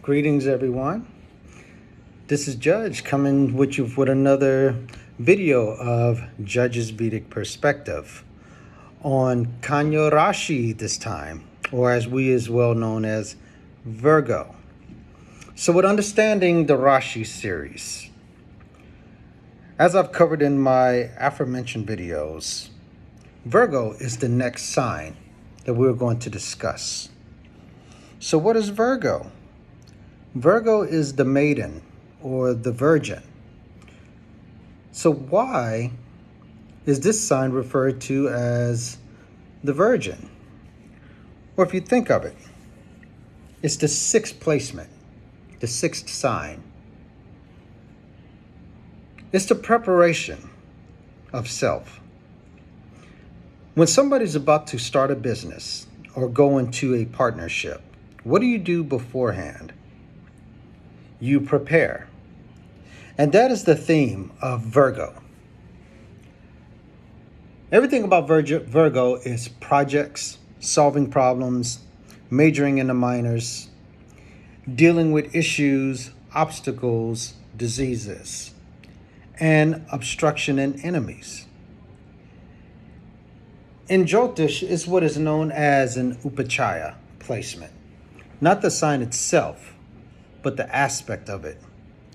Greetings, everyone. This is Judge coming with you with another video of Judge's Vedic perspective on Kanya Rasi this time, or as we is well known as Virgo. So with understanding the Rasi series, as I've covered in my aforementioned videos, Virgo is the next sign that we're going to discuss. So what is Virgo? Virgo is the maiden or the virgin. So why is this sign referred to as the virgin? Or if you think of it, it's the sixth placement, the sixth sign. It's the preparation of self. When somebody's about to start a business or go into a partnership, what do you do beforehand? You prepare. And that is the theme of Virgo. Everything about Virgo is projects, solving problems, majoring in the minors, dealing with issues, obstacles, diseases, and obstruction and enemies. In Jyotish is what is known as an upachaya placement. Not the sign itself, but the aspect of it.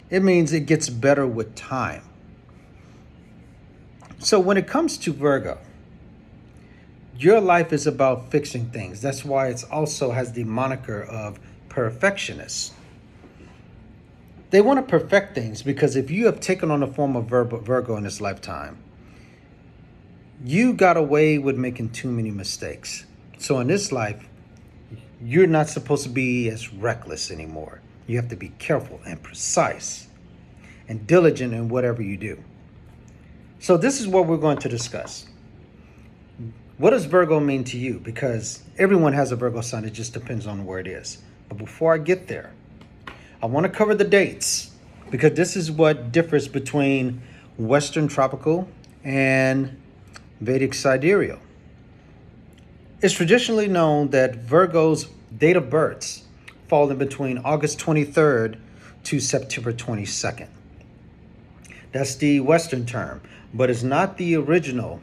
It means it gets better with time. So when it comes to Virgo, your life is about fixing things. That's why it also has the moniker of perfectionist. They want to perfect things because if you have taken on the form of Virgo in this lifetime, you got away with making too many mistakes. So in this life, you're not supposed to be as reckless anymore. You have to be careful and precise and diligent in whatever you do. So this is what we're going to discuss. What does Virgo mean to you? Because everyone has a Virgo sign. It just depends on where it is. But before I get there, I want to cover the dates because this is what differs between Western tropical and Vedic sidereal. It's traditionally known that Virgo's date of births fall in between August 23rd to September 22nd. That's the Western term, but it's not the original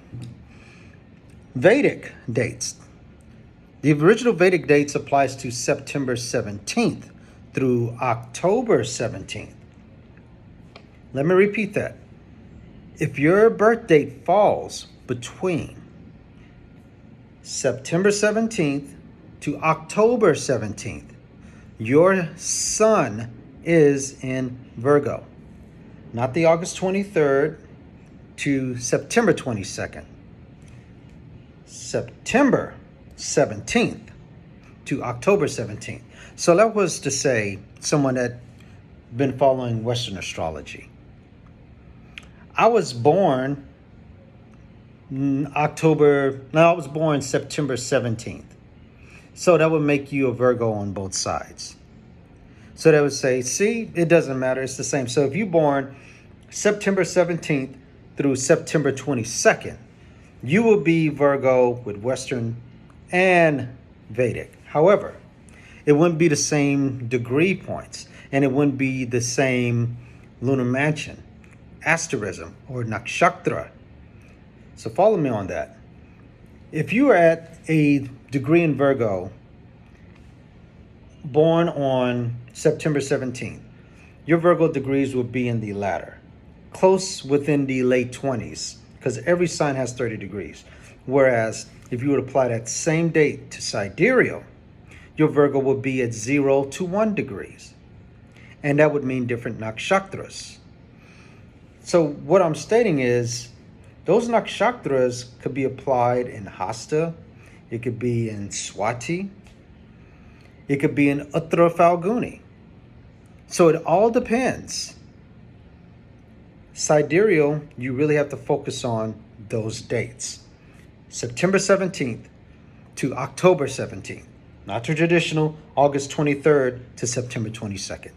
Vedic dates. The original Vedic dates applies to September 17th through October 17th. Let me repeat that. If your birth date falls between September 17th to October 17th, your sun is in Virgo. Not the August 23rd to September 22nd. September 17th to October 17th. So that was to say someone that been following Western astrology. I was born September 17th. So that would make you a Virgo on both sides. So that would say, see, it doesn't matter. It's the same. So if you're born September 17th through September 22nd, you will be Virgo with Western and Vedic. However, it wouldn't be the same degree points, and it wouldn't be the same lunar mansion, asterism, or nakshatra. So follow me on that. If you are at a degree in Virgo, born on September 17th, your Virgo degrees will be in the latter, close within the late 20s, because every sign has 30 degrees. Whereas if you would apply that same date to sidereal, your Virgo will be at 0 to 1 degrees. And that would mean different nakshatras. So what I'm stating is, those nakshatras could be applied in Hasta, it could be in Swati, it could be in Uttara Falguni. So it all depends. Sidereal, you really have to focus on those dates. September 17th to October 17th. Not the traditional August 23rd to September 22nd.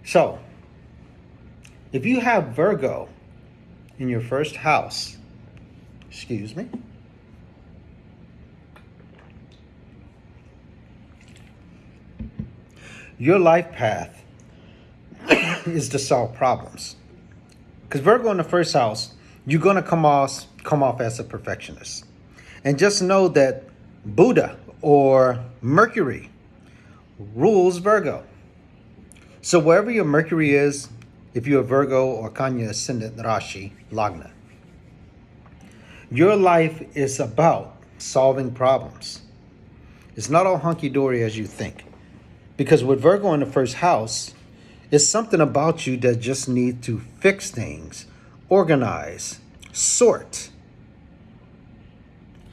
So, if you have Virgo in your first house, excuse me, Your life path is to solve problems. Because Virgo in the first house, you're going to come off as a perfectionist. And just know that Buddha or Mercury rules Virgo. So wherever your Mercury is, if you're a Virgo or Kanya ascendant Rasi, Lagna, your life is about solving problems. It's not all hunky-dory as you think. Because with Virgo in the first house, it's something about you that just needs to fix things, organize, sort,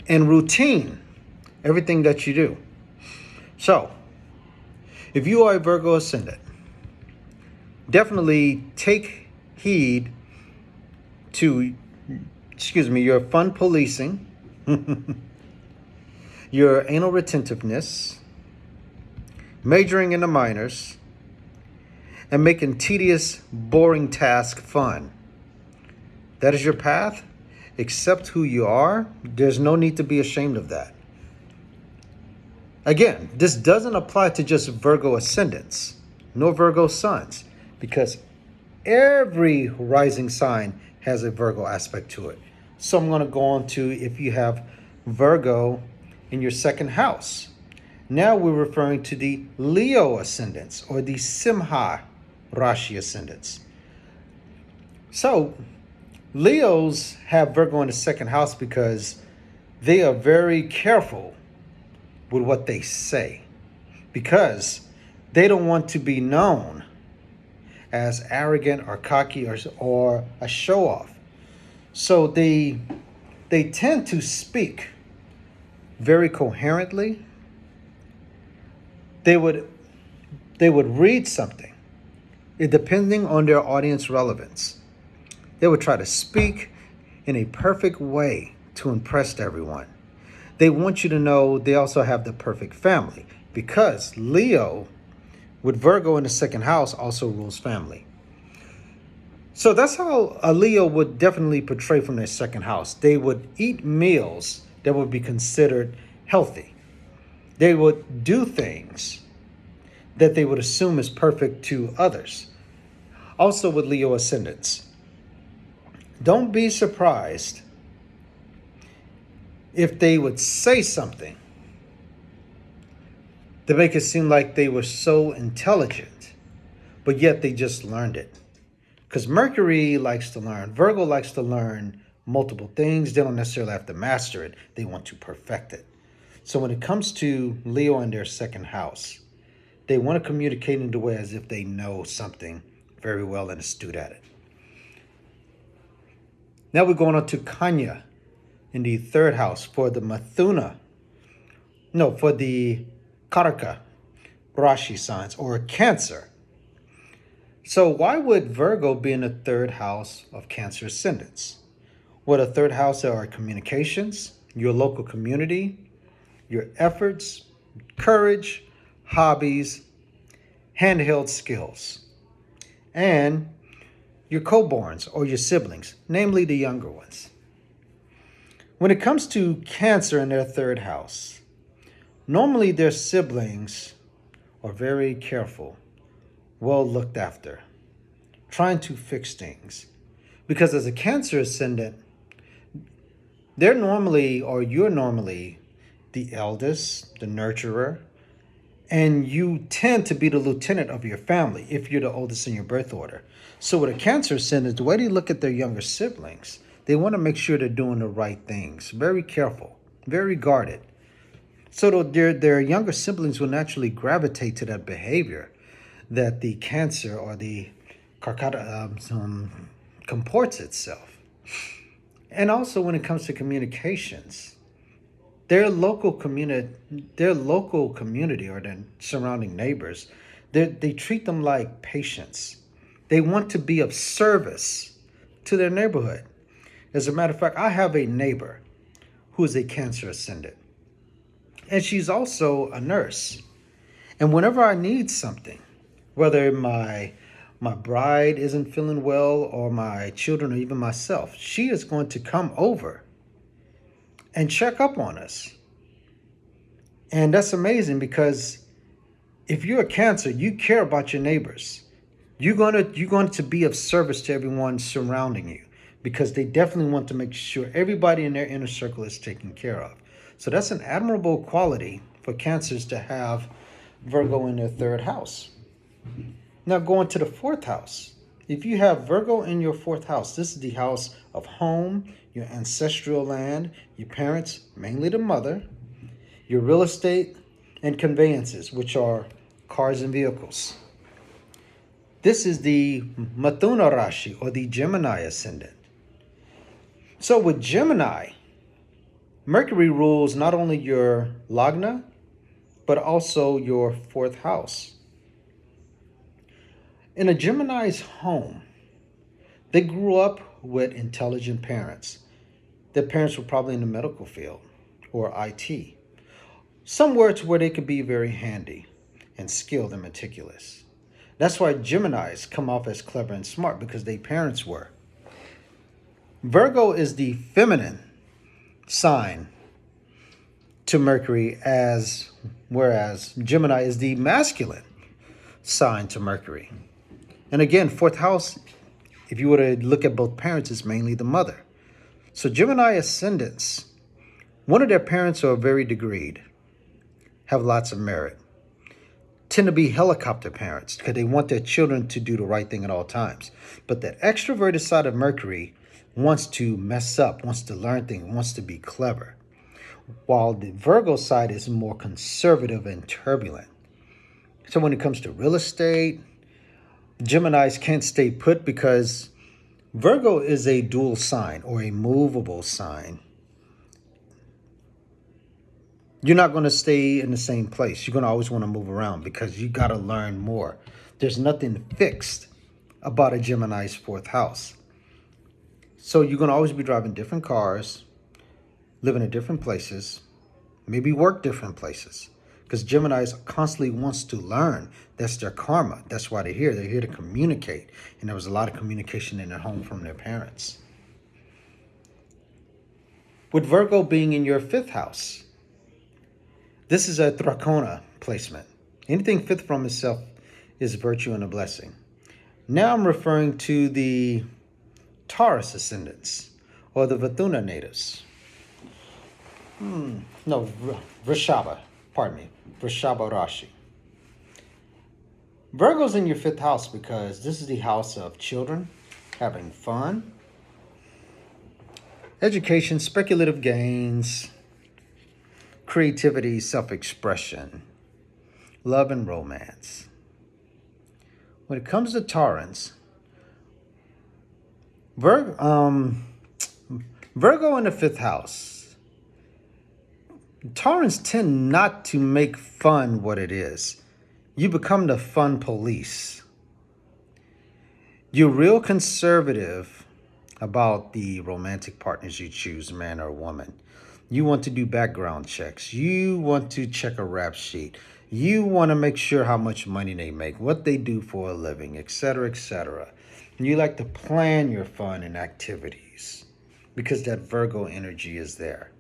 and routine everything that you do. So, if you are a Virgo ascendant, definitely take heed to, your fun policing, your anal retentiveness, majoring in the minors, and making tedious, boring tasks fun. That is your path. Accept who you are. There's no need to be ashamed of that. Again, this doesn't apply to just Virgo ascendants, nor Virgo suns, because every rising sign has a Virgo aspect to it. So I'm going to go on to if you have Virgo in your second house. Now we're referring to the Leo ascendants or the Simha Rashi ascendants. So Leos have Virgo in the second house because they are very careful with what they say, because they don't want to be known as arrogant or cocky or a show off. So they tend to speak very coherently. They would read something, depending on their audience relevance. They would try to speak in a perfect way to impress everyone. They want you to know they also have the perfect family, because Leo with Virgo in the second house also rules family. So that's how a Leo would definitely portray from their second house. They would eat meals that would be considered healthy. They would do things that they would assume is perfect to others. Also with Leo ascendants, don't be surprised if they would say something to make it seem like they were so intelligent, but yet they just learned it. Because Mercury likes to learn. Virgo likes to learn multiple things. They don't necessarily have to master it. They want to perfect it. So when it comes to Leo in their second house, they want to communicate in a way as if they know something very well and astute at it. Now we're going on to Kanya in the third house for the Karaka Rashi signs or Cancer. So why would Virgo be in the third house of Cancer ascendants? Well, the third house are communications, your local community, your efforts, courage, hobbies, handheld skills, and your co-borns or your siblings, namely the younger ones. When it comes to Cancer in their third house, normally their siblings are very careful, well looked after, trying to fix things. Because as a Cancer ascendant, you're normally the eldest, the nurturer, and you tend to be the lieutenant of your family if you're the oldest in your birth order. So with a Cancer ascendant, the way they look at their younger siblings, they want to make sure they're doing the right things. Very careful, very guarded. So their younger siblings will naturally gravitate to that behavior that the Cancer or the Karkata comports itself. And also when it comes to communications, their local community or their surrounding neighbors, they treat them like patients. They want to be of service to their neighborhood. As a matter of fact, I have a neighbor who is a Cancer ascendant, and she's also a nurse. And whenever I need something, whether my bride isn't feeling well or my children or even myself, she is going to come over and check up on us. And that's amazing because if you're a Cancer, you care about your neighbors. You're going to be of service to everyone surrounding you because they definitely want to make sure everybody in their inner circle is taken care of. So that's an admirable quality for Cancers to have Virgo in their third house. Now going to the fourth house. If you have Virgo in your fourth house, this is the house of home, your ancestral land, your parents, mainly the mother, your real estate, and conveyances, which are cars and vehicles. This is the Mithuna Rashi, or the Gemini ascendant. So with Gemini, Mercury rules not only your Lagna, but also your fourth house. In a Gemini's home, they grew up with intelligent parents. Their parents were probably in the medical field or IT. Somewhere to where they could be very handy and skilled and meticulous. That's why Geminis come off as clever and smart, because their parents were. Virgo is the feminine sign to Mercury, whereas Gemini is the masculine sign to Mercury. And again, fourth house, if you were to look at both parents, is mainly the mother. So Gemini ascendants, one of their parents are very degreed, have lots of merit, tend to be helicopter parents because they want their children to do the right thing at all times. But that extroverted side of Mercury wants to mess up, wants to learn things, wants to be clever, while the Virgo side is more conservative and turbulent. So when it comes to real estate, Geminis can't stay put because Virgo is a dual sign or a movable sign. You're not going to stay in the same place. You're going to always want to move around because you got to learn more. There's nothing fixed about a Gemini's fourth house. So you're going to always be driving different cars, living in different places, maybe work different places. Because Geminis constantly wants to learn. That's their karma. That's why they're here. They're here to communicate. And there was a lot of communication in their home from their parents. With Virgo being in your fifth house, this is a Trikona placement. Anything fifth from itself is virtue and a blessing. Now I'm referring to the Taurus ascendants or the Mithuna natives. Vrishaba Rashi. Virgo's in your fifth house because this is the house of children, having fun, education, speculative gains, creativity, self-expression, love, and romance. When it comes to Taurans, Virgo in the fifth house, Taurans tend not to make fun what it is. You become the fun police. You're real conservative about the romantic partners you choose, man or woman. You want to do background checks. You want to check a rap sheet. You want to make sure how much money they make, what they do for a living, etc., etc. And you like to plan your fun and activities because that Virgo energy is there.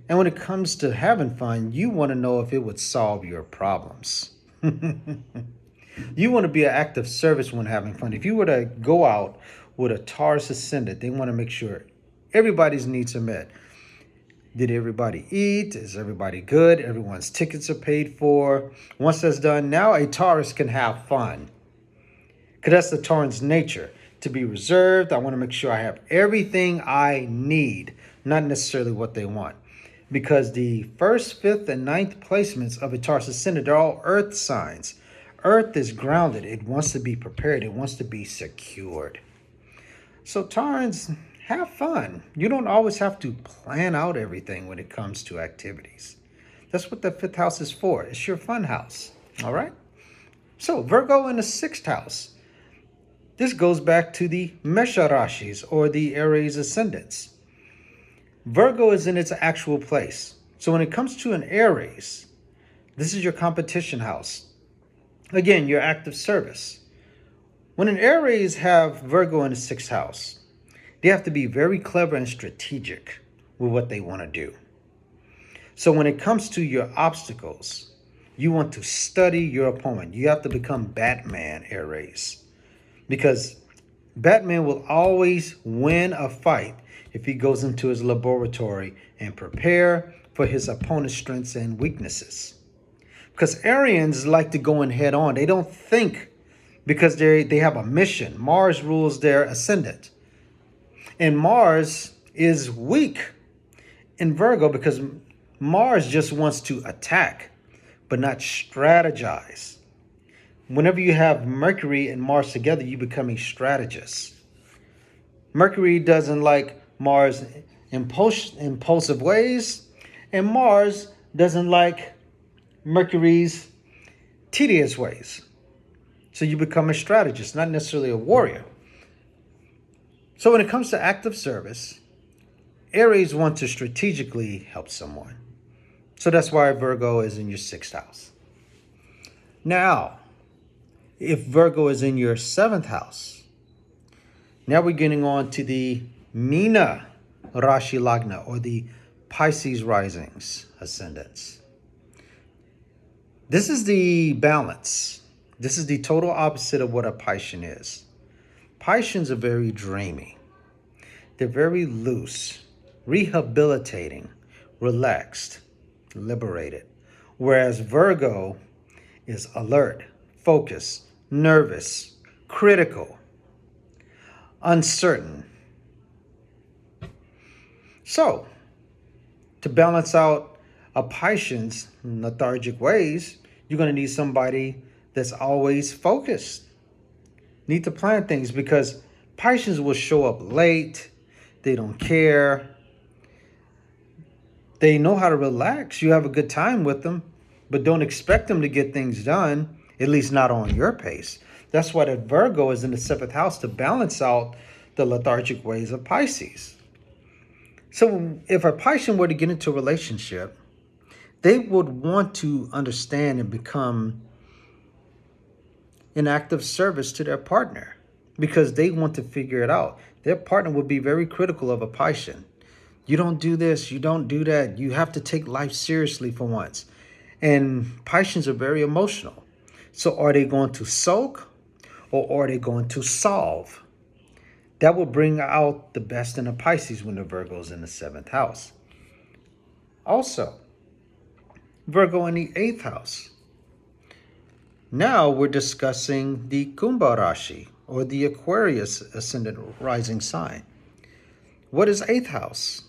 And when it comes to having fun, you want to know if it would solve your problems. You want to be an act of service when having fun. If you were to go out with a Taurus ascendant, they want to make sure everybody's needs are met. Did everybody eat? Is everybody good? Everyone's tickets are paid for. Once that's done, now a Taurus can have fun. Because that's the Tauran's nature, to be reserved. I want to make sure I have everything I need, not necessarily what they want. Because the first, fifth, and ninth placements of a Taurus ascendant, they're all earth signs. Earth is grounded. It wants to be prepared. It wants to be secured. So Taurans, have fun. You don't always have to plan out everything when it comes to activities. That's what the fifth house is for. It's your fun house. All right? So Virgo in the sixth house. This goes back to the Mesha Rashis or the Aries ascendants. Virgo is in its actual place. So when it comes to an Aries, this is your competition house. Again, your active service. When an Aries have Virgo in the sixth house, they have to be very clever and strategic with what they want to do. So when it comes to your obstacles, You want to study your opponent. You have to become Batman, Aries, because Batman will always win a fight if he goes into his laboratory and prepare for his opponent's strengths and weaknesses. Because Arians like to go in head on. They don't think because they have a mission. Mars rules their ascendant. And Mars is weak in Virgo because Mars just wants to attack, but not strategize. Whenever you have Mercury and Mars together, you become a strategist. Mercury doesn't like Mars' impulsive ways, and Mars doesn't like Mercury's tedious ways. So you become a strategist, not necessarily a warrior. So when it comes to active service, Aries want to strategically help someone. So that's why Virgo is in your 6th house. Now, if Virgo is in your 7th house, now we're getting on to the Meena Rashi Lagna, or the Pisces risings ascendants. This is the balance. This is the total opposite of what a Piscean is. Pisceans are very dreamy. They're very loose, rehabilitating, relaxed, liberated. Whereas Virgo is alert, focused, nervous, critical, uncertain. So, to balance out a Piscean's lethargic ways, you're going to need somebody that's always focused. Need to plan things, because Pisceans will show up late. They don't care. They know how to relax. You have a good time with them, but don't expect them to get things done, at least not on your pace. That's why the Virgo is in the 7th house, to balance out the lethargic ways of Pisces. So if a Piscean were to get into a relationship, they would want to understand and become an active service to their partner, because they want to figure it out. Their partner will be very critical of a Piscean. You don't do this, you don't do that. You have to take life seriously for once. And Pisceans are very emotional. So are they going to sulk, or are they going to solve? That will bring out the best in a Pisces when the Virgo is in the 7th house. Also, Virgo in the 8th house. Now we're discussing the Kumbha Rashi, or the Aquarius ascendant rising sign. What is 8th house?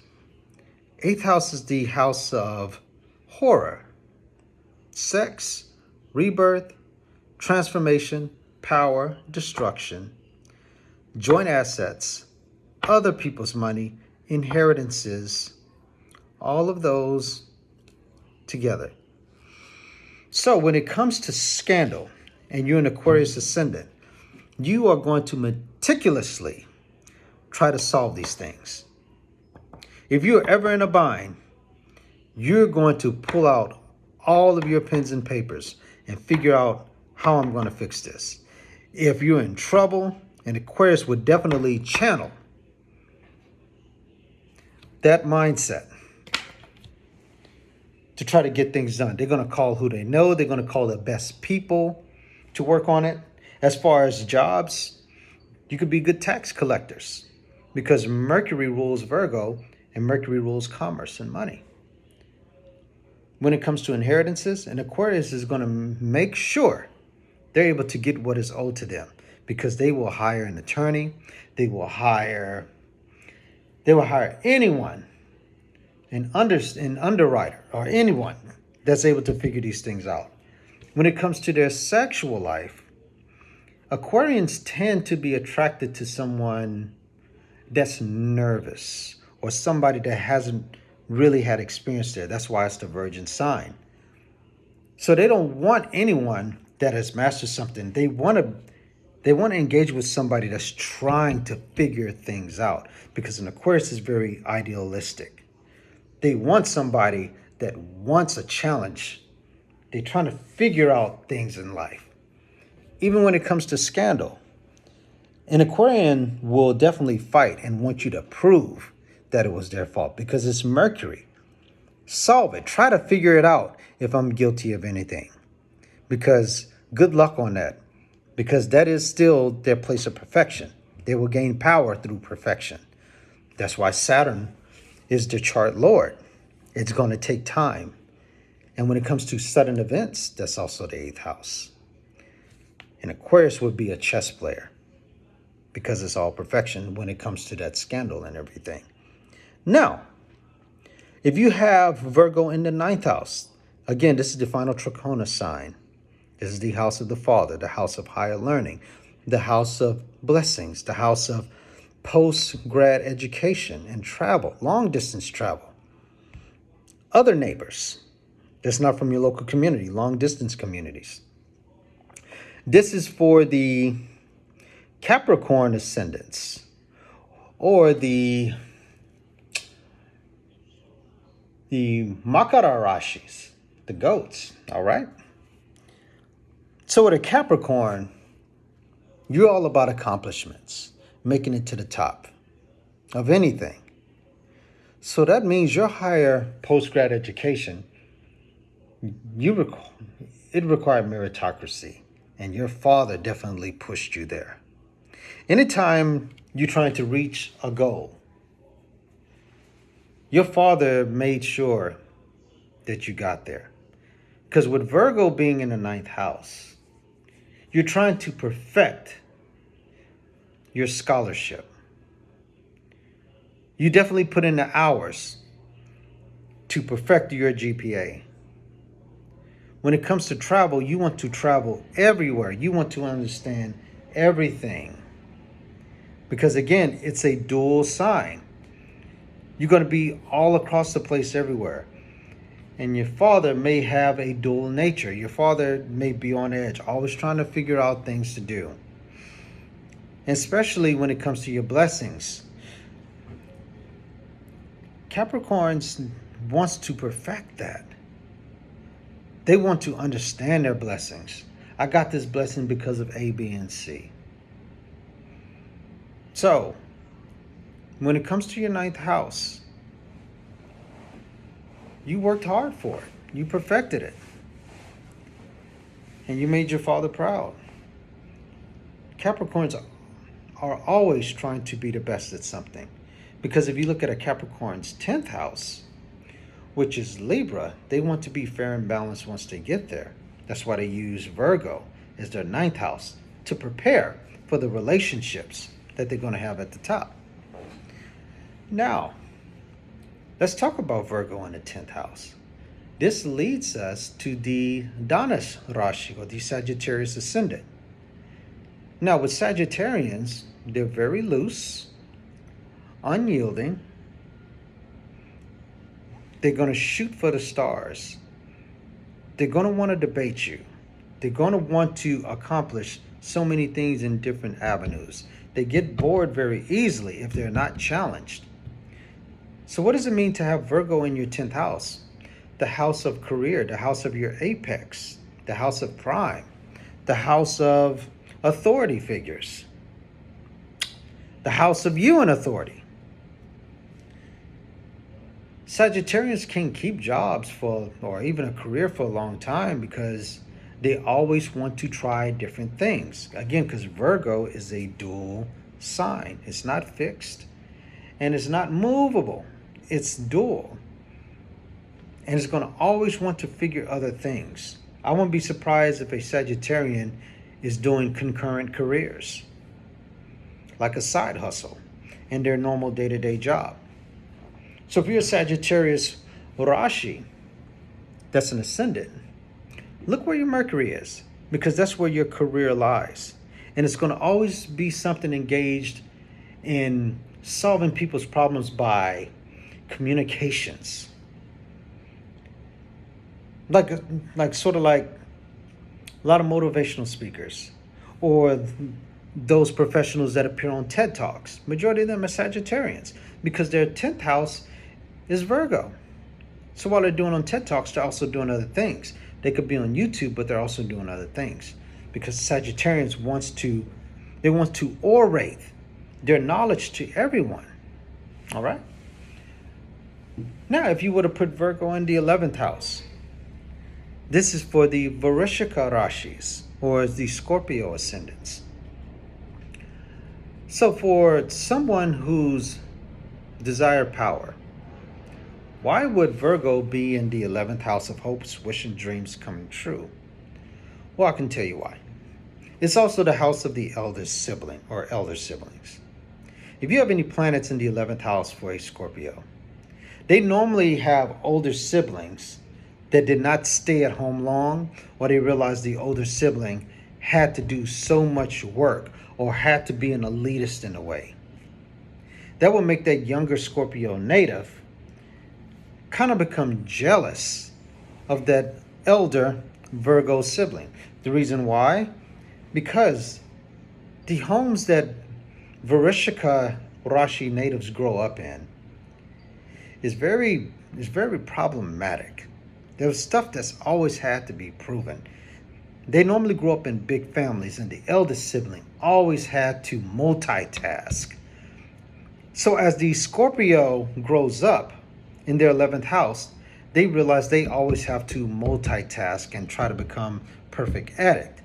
8th house is the house of horror, sex, rebirth, transformation, power, destruction, joint assets, other people's money, inheritances, all of those together. So when it comes to scandal and you're an Aquarius ascendant, you are going to meticulously try to solve these things. If you're ever in a bind, you're going to pull out all of your pens and papers and figure out how I'm going to fix this. If you're in trouble, an Aquarius would definitely channel that mindset to try to get things done. They're going to call who they know. They're going to call the best people to work on it. As far as jobs, you could be good tax collectors, because Mercury rules Virgo and Mercury rules commerce and money. When it comes to inheritances, an Aquarius is going to make sure they're able to get what is owed to them, because they will hire an attorney. They will hire anyone, an underwriter, or anyone that's able to figure these things out. When it comes to their sexual life, Aquarians tend to be attracted to someone that's nervous, or somebody that hasn't really had experience there. That's why it's the Virgin sign. So they don't want anyone that has mastered something. They want to engage with somebody that's trying to figure things out, because an Aquarius is very idealistic. They want somebody that wants a challenge. They're trying to figure out things in life. Even when it comes to scandal, an Aquarian will definitely fight and want you to prove that it was their fault, because it's Mercury. Solve it. Try to figure it out if I'm guilty of anything. Because good luck on that. Because that is still their place of perfection. They will gain power through perfection. That's why Saturn is the chart lord. It's going to take time. And when it comes to sudden events, that's also the 8th house. And Aquarius would be a chess player because it's all perfection when it comes to that scandal and everything. Now, if you have Virgo in the 9th house, again, this is the final Trikona sign. This is the house of the father, the house of higher learning, the house of blessings, the house of post-grad education and travel, long-distance travel. Other neighbors, that's not from your local community, long-distance communities. This is for the Capricorn ascendants or the Makara Rashis, the goats, all right? So with a Capricorn, you're all about accomplishments, making it to the top of anything. So that means your higher post-grad education, it required meritocracy, and your father definitely pushed you there. Anytime you're trying to reach a goal, your father made sure that you got there. Because with Virgo being in the 9th house, you're trying to perfect your scholarship. You definitely put in the hours to perfect your GPA. When it comes to travel, you want to travel everywhere. You want to understand everything. Because again, it's a dual sign. You're going to be all across the place everywhere. And your father may have a dual nature. Your father may be on edge, always trying to figure out things to do. And especially when it comes to your blessings. Capricorns wants to perfect that. They want to understand their blessings. I got this blessing because of A, B, and C. So, when it comes to your 9th house, you worked hard for it. You perfected it. And you made your father proud. Capricorns are always trying to be the best at something. Because if you look at a Capricorn's 10th house, which is Libra, they want to be fair and balanced once they get there. That's why they use Virgo as their 9th house to prepare for the relationships that they're going to have at the top. Now, let's talk about Virgo in the 10th house. This leads us to the Dhanush Rashi, or the Sagittarius ascendant. Now, with Sagittarians, they're very loose, unyielding. They're going to shoot for the stars. They're going to want to debate you. They're going to want to accomplish so many things in different avenues. They get bored very easily if they're not challenged. So what does it mean to have Virgo in your 10th house? The house of career, the house of your apex, the house of prime, the house of authority figures, the house of you in authority. Sagittarians can keep jobs or even a career for a long time because they always want to try different things. Again, because Virgo is a dual sign. It's not fixed and it's not movable. It's dual. And it's going to always want to figure other things. I wouldn't be surprised if a Sagittarian is doing concurrent careers, like a side hustle in their normal day-to-day job. So if you're a Sagittarius Rashi, that's an ascendant, look where your Mercury is, because that's where your career lies. And it's going to always be something engaged in solving people's problems by communications. Like a lot of motivational speakers or those professionals that appear on TED Talks. Majority of them are Sagittarians because their 10th house is Virgo. So while they're doing on TED Talks, they're also doing other things. They could be on YouTube, but they're also doing other things because Sagittarians want to orate their knowledge to everyone. All right? Now, if you were to put Virgo in the 11th house, this is for the Varishika Rashis, or the Scorpio ascendants. So, for someone who's desired power, why would Virgo be in the 11th house of hopes, wish, and dreams coming true? Well, I can tell you why. It's also the house of the eldest sibling or elder siblings. If you have any planets in the 11th house for a Scorpio, they normally have older siblings that did not stay at home long, or they realized the older sibling had to do so much work or had to be an elitist in a way. That will make that younger Scorpio native kind of become jealous of that elder Virgo sibling. The reason why? Because the homes that Varishika Rashi natives grow up in is very problematic. There's stuff that's always had to be proven. They normally grow up in big families, and the eldest sibling always had to multitask. So as the Scorpio grows up in their 11th house, they realize they always have to multitask and try to become perfect at it.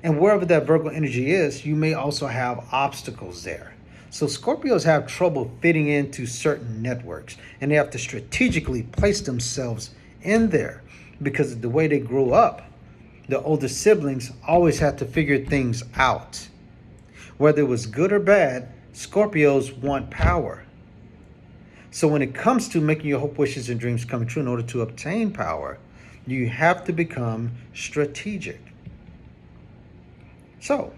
And wherever that Virgo energy is, you may also have obstacles there. So Scorpios have trouble fitting into certain networks, and they have to strategically place themselves in there because of the way they grew up. The older siblings always had to figure things out. Whether it was good or bad, Scorpios want power. So when it comes to making your hope, wishes, and dreams come true, in order to obtain power, you have to become strategic. So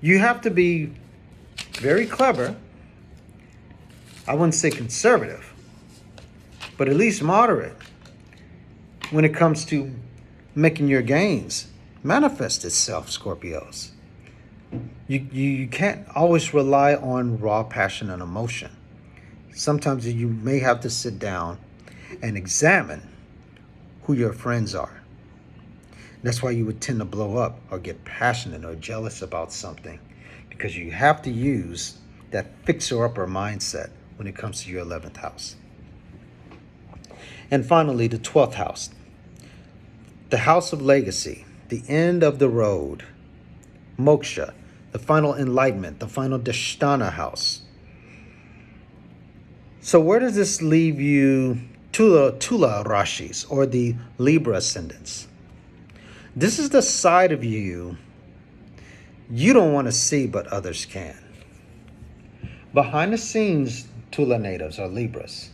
you have to be very clever. I wouldn't say conservative, but at least moderate when it comes to making your gains manifest itself, Scorpios. You can't always rely on raw passion and emotion. Sometimes you may have to sit down and examine who your friends are. That's why you would tend to blow up or get passionate or jealous about something, because you have to use that fixer-upper mindset when it comes to your 11th house. And finally, the 12th house, the house of legacy, the end of the road, moksha, the final enlightenment, the final dashtana house. So where does this leave you, Tula Rashis, or the Libra ascendants? This is the side of you don't want to see, but others can. Behind the scenes, Tula natives or Libras,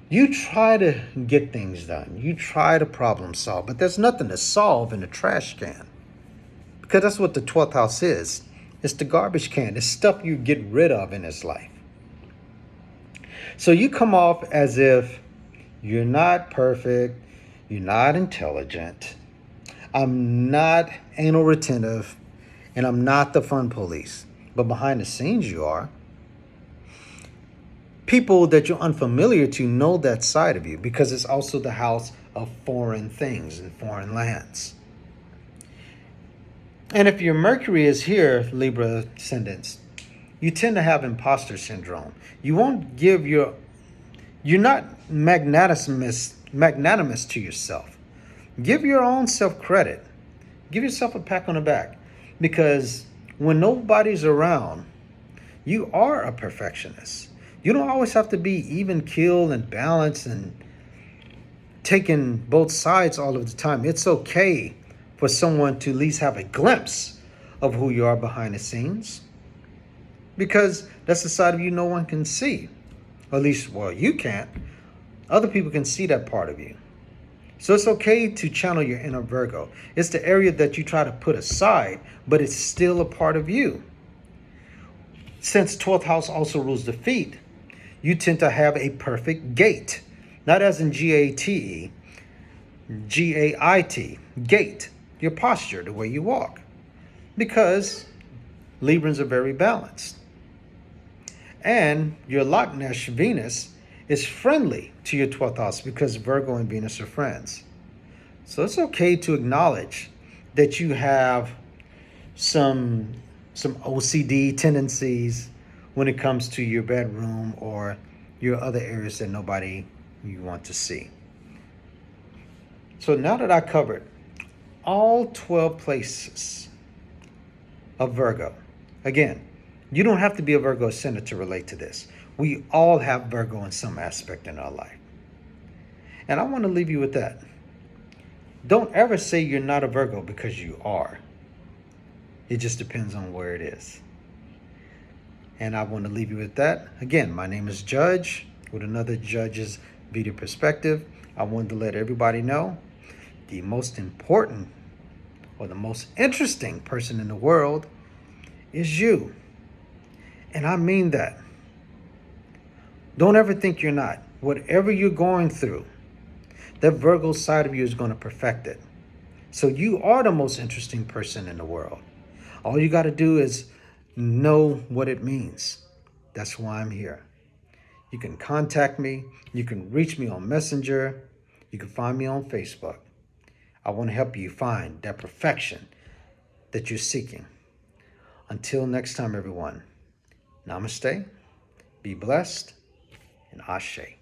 you try to get things done. You try to problem solve, but there's nothing to solve in the trash can. Because that's what the 12th house is. It's the garbage can. It's stuff you get rid of in this life. So you come off as if you're not perfect, you're not intelligent, I'm not anal retentive, and I'm not the fun police. But behind the scenes you are. People that you're unfamiliar to know that side of you, because it's also the house of foreign things and foreign lands. And if your Mercury is here, Libra ascendants, you tend to have imposter syndrome. You're not magnanimous to yourself. Give your own self credit. Give yourself a pat on the back, because when nobody's around, you are a perfectionist. You don't always have to be even keel and balanced and taking both sides all of the time. It's okay for someone to at least have a glimpse of who you are behind the scenes, because that's the side of you no one can see. Or at least, well, you can't. Other people can see that part of you. So it's okay to channel your inner Virgo. It's the area that you try to put aside, but it's still a part of you. Since 12th house also rules the feet, you tend to have a perfect gait. Not as in G-A-T-E, G-A-I-T, gait, your posture, the way you walk. Because Librans are very balanced. And your Loch Ness Venus is friendly to your 12th house, because Virgo and Venus are friends. So it's okay to acknowledge that you have some OCD tendencies, when it comes to your bedroom or your other areas that nobody you want to see. So now that I covered all 12 places of Virgo, again, you don't have to be a Virgo ascendant to relate to this. We all have Virgo in some aspect in our life. And I want to leave you with that. Don't ever say you're not a Virgo, because you are. It just depends on where it is. And I want to leave you with that. Again, my name is Judge with another Judge's Video Perspective. I wanted to let everybody know the most important or the most interesting person in the world is you. And I mean that. Don't ever think you're not. Whatever you're going through, that Virgo side of you is going to perfect it. So you are the most interesting person in the world. All you got to do is know what it means. That's why I'm here. You can contact me. You can reach me on Messenger. You can find me on Facebook. I want to help you find that perfection that you're seeking. Until next time, everyone. Namaste. Be blessed. And Ashe.